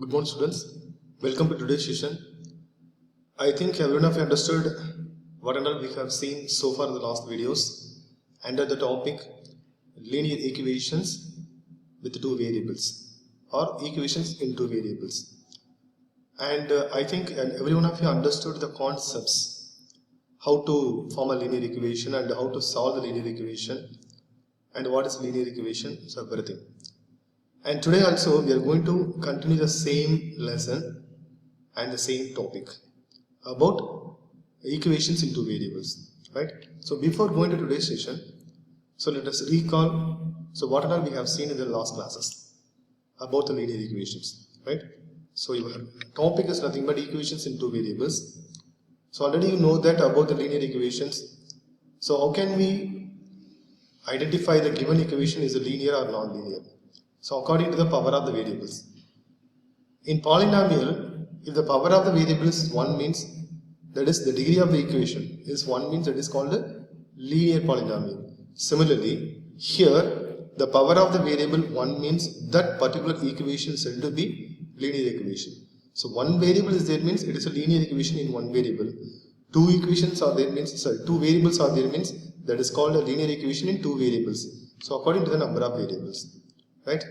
Good morning, students. Welcome to today's session. I think everyone of you understood what and all we have seen so far in the last videos under the topic linear equations with two variables or equations in two variables. And I think everyone of you understood the concepts, how to form a linear equation and how to solve the linear equation and what is linear equation, so everything. And today also we are going to continue the same lesson and the same topic about equations in two variables, right? So before going to today's session, so let us recall, so what all we have seen in the last classes about the linear equations, right? So your topic is nothing but equations in two variables. So already you know that about the linear equations. So how can we identify the given equation is a linear or non-linear? So according to the power of the variables. In polynomial, if the power of the variable is 1 means, that is the degree of the equation is 1 means that is called a linear polynomial. Similarly, here the power of the variable 1 means that particular equation is said to be linear equation. So one variable is there means it is a linear equation in one variable. Two equations are there means, two variables are there means that is called a linear equation in two variables. So according to the number of variables. Right?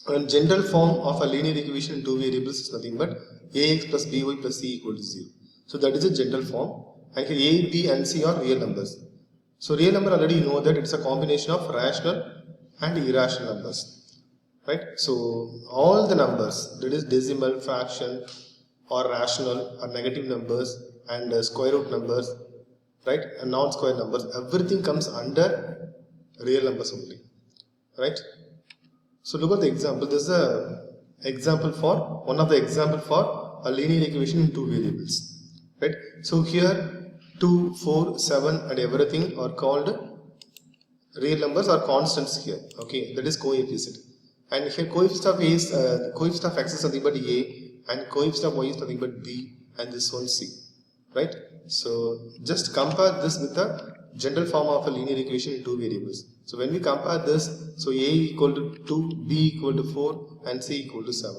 And general form of a linear equation in two variables is nothing but ax plus by plus c equal to 0. So that is a general form. And here a, b and c are real numbers. So real number already you know that it's a combination of rational and irrational numbers. Right? So all the numbers, that is decimal, fraction or rational or negative numbers and square root numbers, right, and non-square numbers, everything comes under real numbers only. Right? So look at the example. This is a example for one of the example for a linear equation in two variables. Right? So here 2, 4, 7 and everything are called real numbers or constants here. Okay, that is coefficient. And here coefficient of a is coefficient of x is nothing but a and coefficient of y is nothing but b and this one c. Right? So just compare this with the general form of a linear equation in two variables. So when we compare this, so a equal to 2, b equal to 4 and c equal to 7.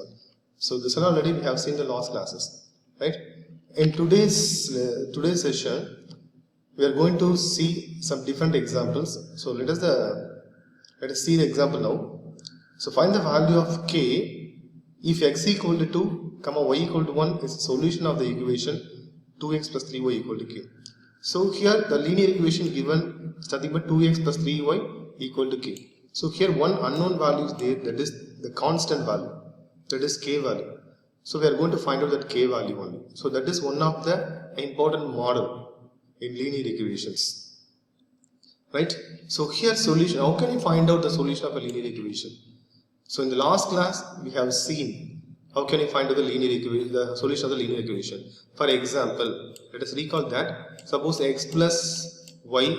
So this one already we have seen the last classes, right? In today's session, we are going to see some different examples. So let us see the example now. So find the value of k if x equal to 2, y equal to 1 is the solution of the equation 2x plus 3y equal to k. So here the linear equation given is nothing but 2x plus 3y equal to k. So here one unknown value is there, that is the constant value, that is k value. So we are going to find out that k value only. So that is one of the important model in linear equations. Right? So here solution, how can you find out the solution of a linear equation? So in the last class we have seen how can you find out the the solution of the linear equation. For example, let us recall that suppose x plus y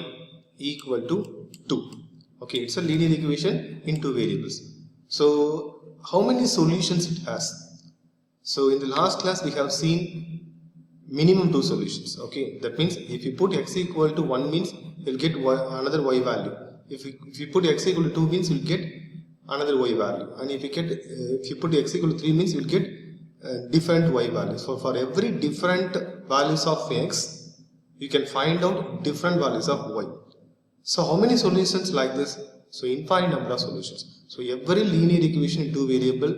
equal to 2. Okay, it's a linear equation in two variables. So how many solutions it has? So in the last class we have seen minimum two solutions. Okay, that means if you put x equal to 1 means you'll get another y value. If you put x equal to 2 means you'll get another y value, and if you put x equal to 3 means you'll get different y values. So for every different values of x, you can find out different values of y. So how many solutions like this? So infinite number of solutions. So every linear equation in two variable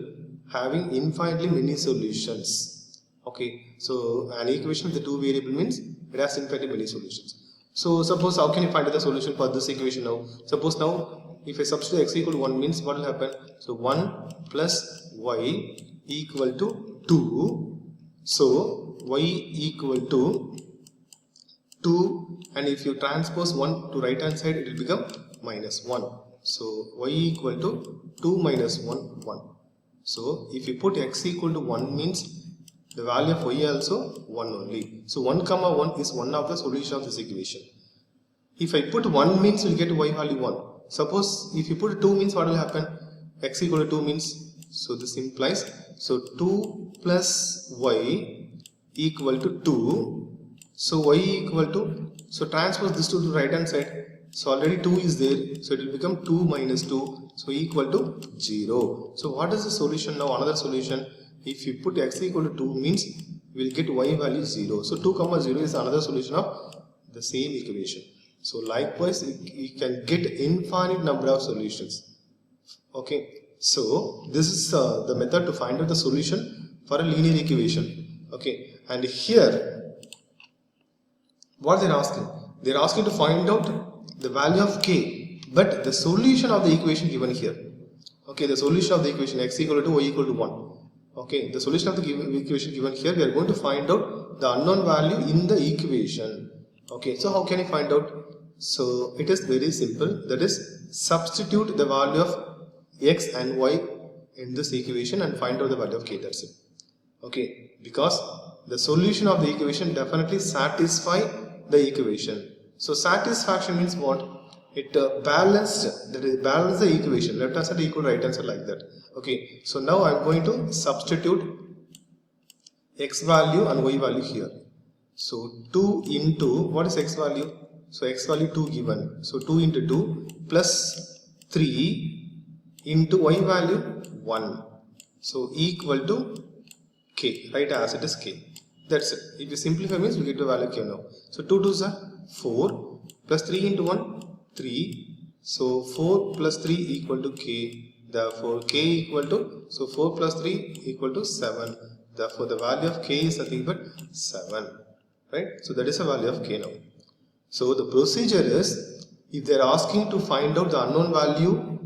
having infinitely many solutions. Okay, so an equation with the two variable means it has infinitely many solutions. So suppose how can you find the solution for this equation now? Suppose now if I substitute x equal to 1 means what will happen? So 1 plus y equal to 2. So y equal to 2, and if you transpose 1 to right hand side it will become minus 1. So y equal to 2 minus 1, 1. So if you put x equal to 1 means the value of y also 1 only. So 1 comma 1 is one of the solution of this equation. If I put 1 means you will get y value 1. Suppose if you put 2 means what will happen? X equal to 2 means, so this implies, so 2 plus y equal to 2. So y equal to, so transpose this to the right hand side. So already 2 is there, so it will become 2 minus 2 so equal to 0. So what is the solution now? Another solution, if you put x equal to 2 means we will get y value 0. So 2 comma 0 is another solution of the same equation. So likewise you can get infinite number of solutions. Okay, so this is the method to find out the solution for a linear equation. Okay, and here what they're asking? They're asking to find out the value of k, but the solution of the equation given here. Okay, the solution of the equation x equal to y equal to 1. Okay, the solution of the equation given here, we are going to find out the unknown value in the equation. Okay, so how can you find out? So it is very simple, that is substitute the value of x and y in this equation and find out the value of k, that's it. Okay, because the solution of the equation definitely satisfy the equation. So satisfaction means what? It balanced, that is balance the equation, left hand side equal right hand side like that. Okay, so now I am going to substitute x value and y value here. So 2 into, what is x value? So x value 2 given, so 2 into 2 plus 3 into y value 1, so equal to k, right, as it is k. That's it. If you simplify means we get the value k now. So 2 2s are 4 plus 3 into 1 3, so 4 plus 3 equal to k, therefore k equal to, so 4 plus 3 equal to 7, therefore the value of k is nothing but 7, right? So that is the value of k now. So the procedure is, if they are asking to find out the unknown value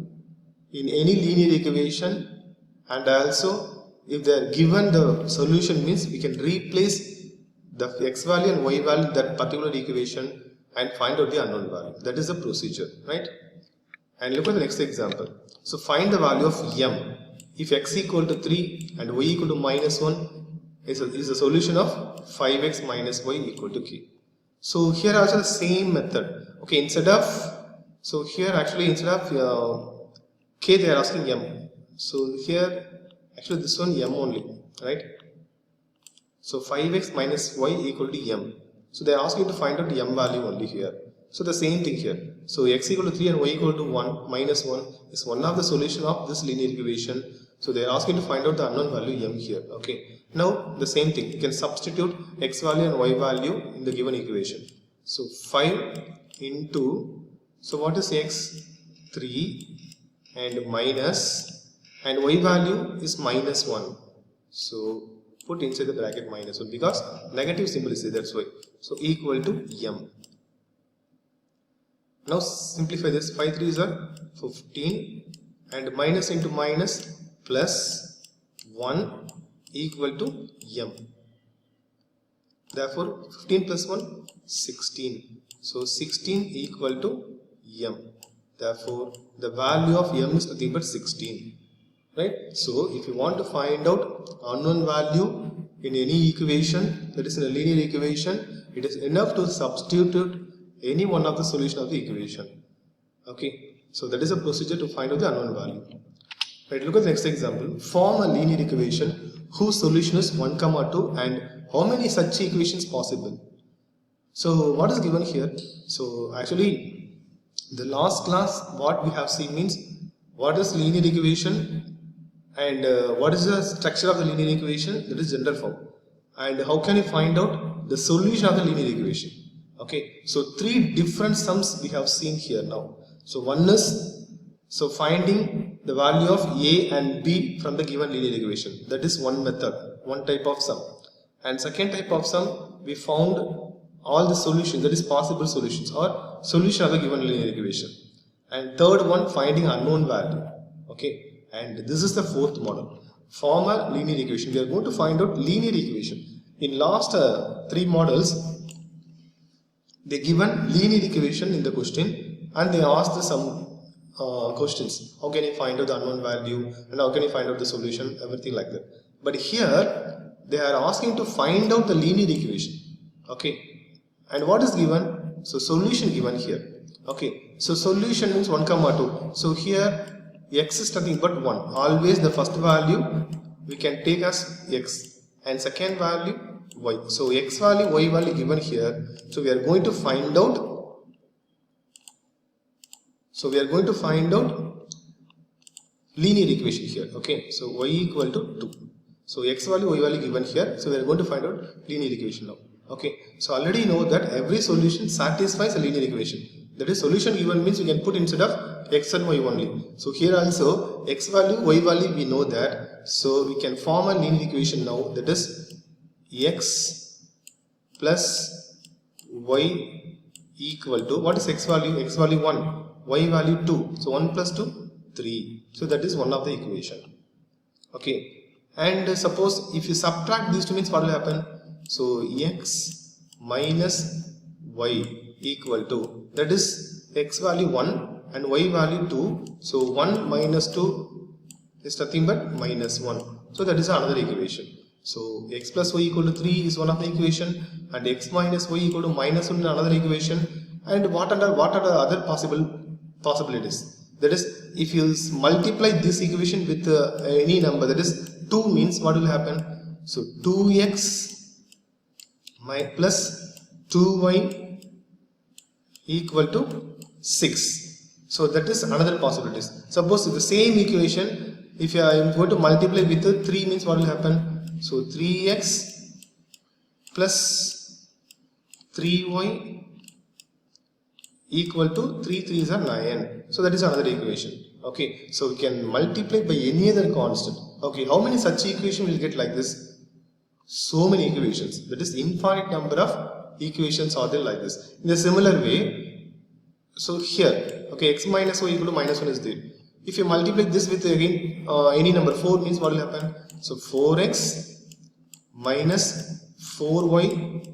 in any linear equation, and also if they are given the solution means we can replace the x value and y value in that particular equation and find out the unknown value. That is the procedure, right? And look at the next example. So find the value of m. If x equal to 3 and y equal to minus 1 is the solution of 5x minus y equal to k. So here also the same method. Okay, instead of, so here actually instead of k they are asking m. So here actually this one m only, right? So 5x minus y equal to m. So they are asking to find out m value only here. So the same thing here. So x equal to 3 and y equal to 1 minus 1 is one of the solution of this linear equation. So they are asking to find out the unknown value m here. Okay. Now the same thing. You can substitute x value and y value in the given equation. So 5 into, so what is x? 3 and minus, and y value is minus 1. So put inside the bracket minus 1 because negative symbol is there, that's why. So equal to m. Now simplify this. 5 3s are 15 and minus into minus plus 1 equal to m. Therefore 15 plus 1 16. So 16 equal to m. Therefore the value of m is nothing but 16. Right? So if you want to find out unknown value in any equation, that is in a linear equation, it is enough to substitute any one of the solution of the equation. Okay, so that is a procedure to find out the unknown value. Right, look at the next example. Form a linear equation whose solution is 1, 2 and how many such equations possible? So what is given here? So actually the last class what we have seen means what is linear equation and what is the structure of the linear equation, that is general form, and how can you find out the solution of the linear equation. Okay, so 3 different sums we have seen here now. So one is, so finding the value of a and b from the given linear equation, that is one method, one type of sum. And second type of sum, we found all the solutions, that is possible solutions or solution of a given linear equation. And third one, finding unknown value. Okay, and this is the fourth model, form a linear equation. We are going to find out linear equation. In last 3 models they given linear equation in the question and they asked some questions. How can you find out the unknown value and how can you find out the solution, everything like that. But here they are asking to find out the linear equation. Okay, and what is given? So solution given here. Okay, so solution means 1, 2. So here x is nothing but 1. Always the first value we can take as x and second value y. So x value, y value given here. So we are going to find out. So we are going to find out linear equation here. Okay, so y equal to 2. So x value, y value given here. So we are going to find out linear equation now. Okay, so already know that every solution satisfies a linear equation. That is, solution given means you can put instead of x and y only. So here also x value, y value we know that. So we can form a linear equation now. That is x plus y equal to, what is x value? X value 1, y value 2. So 1 plus 2, 3. So that is one of the equation. Okay. And suppose if you subtract these two means what will happen? So x minus y equal to, that is x value 1 and y value 2. So 1 minus 2 is nothing but minus 1. So that is another equation. So x plus y equal to 3 is one of the equation, and x minus y equal to minus 1 is another equation. And what are the other possibilities? That is, if you multiply this equation with any number, that is 2 means what will happen? So 2x plus 2y equal to 6. So that is another possibility. Suppose the same equation, if I am going to multiply with 3 means what will happen? So 3x plus 3y equal to 3 3s are 9. So that is another equation. Okay, so we can multiply by any other constant. Okay, how many such equations will get like this? So many equations. That is, infinite number of equations are there like this. In a similar way, so here, okay, x minus y equal to minus 1 is there. If you multiply this with again any number, 4 means what will happen? So 4x minus 4y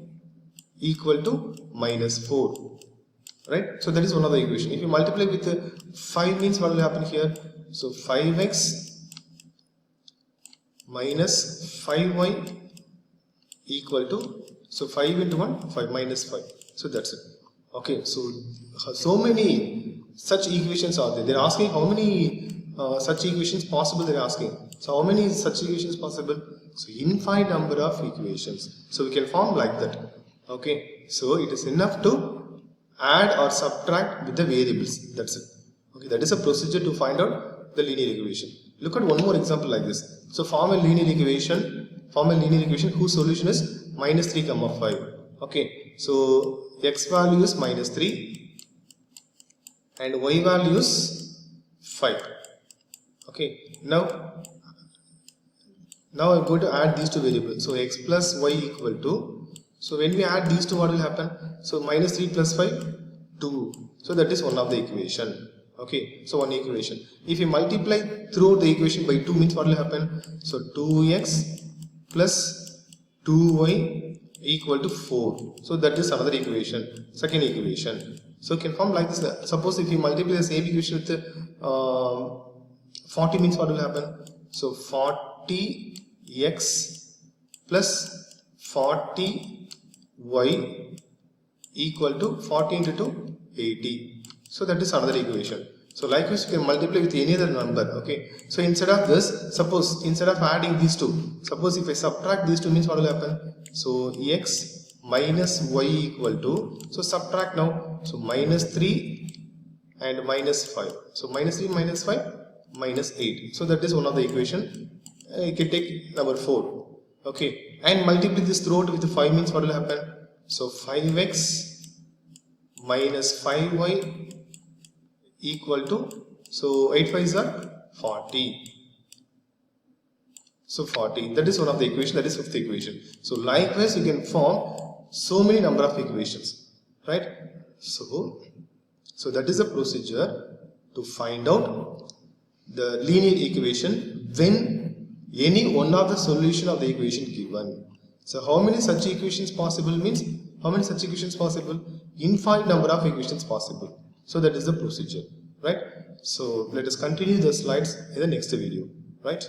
equal to minus 4. Right? So that is one of the equation. If you multiply with 5 means what will happen here? So 5x minus 5y equal to, so 5 into 1, 5 minus 5. So that's it. Okay, so many such equations are there. They are asking how many such equations possible they are asking. So how many such equations possible? So infinite number of equations. So we can form like that. Okay, so it is enough to add or subtract with the variables. That's it. Okay, that is a procedure to find out the linear equation. Look at one more example like this. So form a linear equation whose solution is minus 3 comma 5. Okay, so x value is minus 3 and y value is 5. Okay, now I'm going to add these two variables. So x plus y equal to, so when we add these two, what will happen? So minus 3 plus 5, 2. So that is one of the equation. Okay, so one equation. If you multiply throughout the equation by 2 means what will happen? So 2x plus 2y equal to 4. So that is another equation, second equation. So you can form like this. Suppose if you multiply the same equation with 40 means what will happen? So 40x plus 40y equal to 40 into 2, 80. So that is another equation. So likewise you can multiply with any other number. Okay, so instead of this, suppose instead of adding these two, suppose if I subtract these two means what will happen? So x minus y equal to, so subtract now, so minus 3 and minus 5. So minus 3 minus 5 minus 8. So that is one of the equation. You can take number 4. Okay, and multiply this throughout with 5 means what will happen? So 5x minus 5y equal to, so 8 5s are 40. So 40, that is one of the equation, that is fifth equation. So likewise you can form so many number of equations, right? So that is the procedure to find out the linear equation when any one of the solution of the equation given. So how many such equations possible means, how many such equations possible? Infinite number of equations possible. So that is the procedure, right? So let us continue the slides in the next video, right?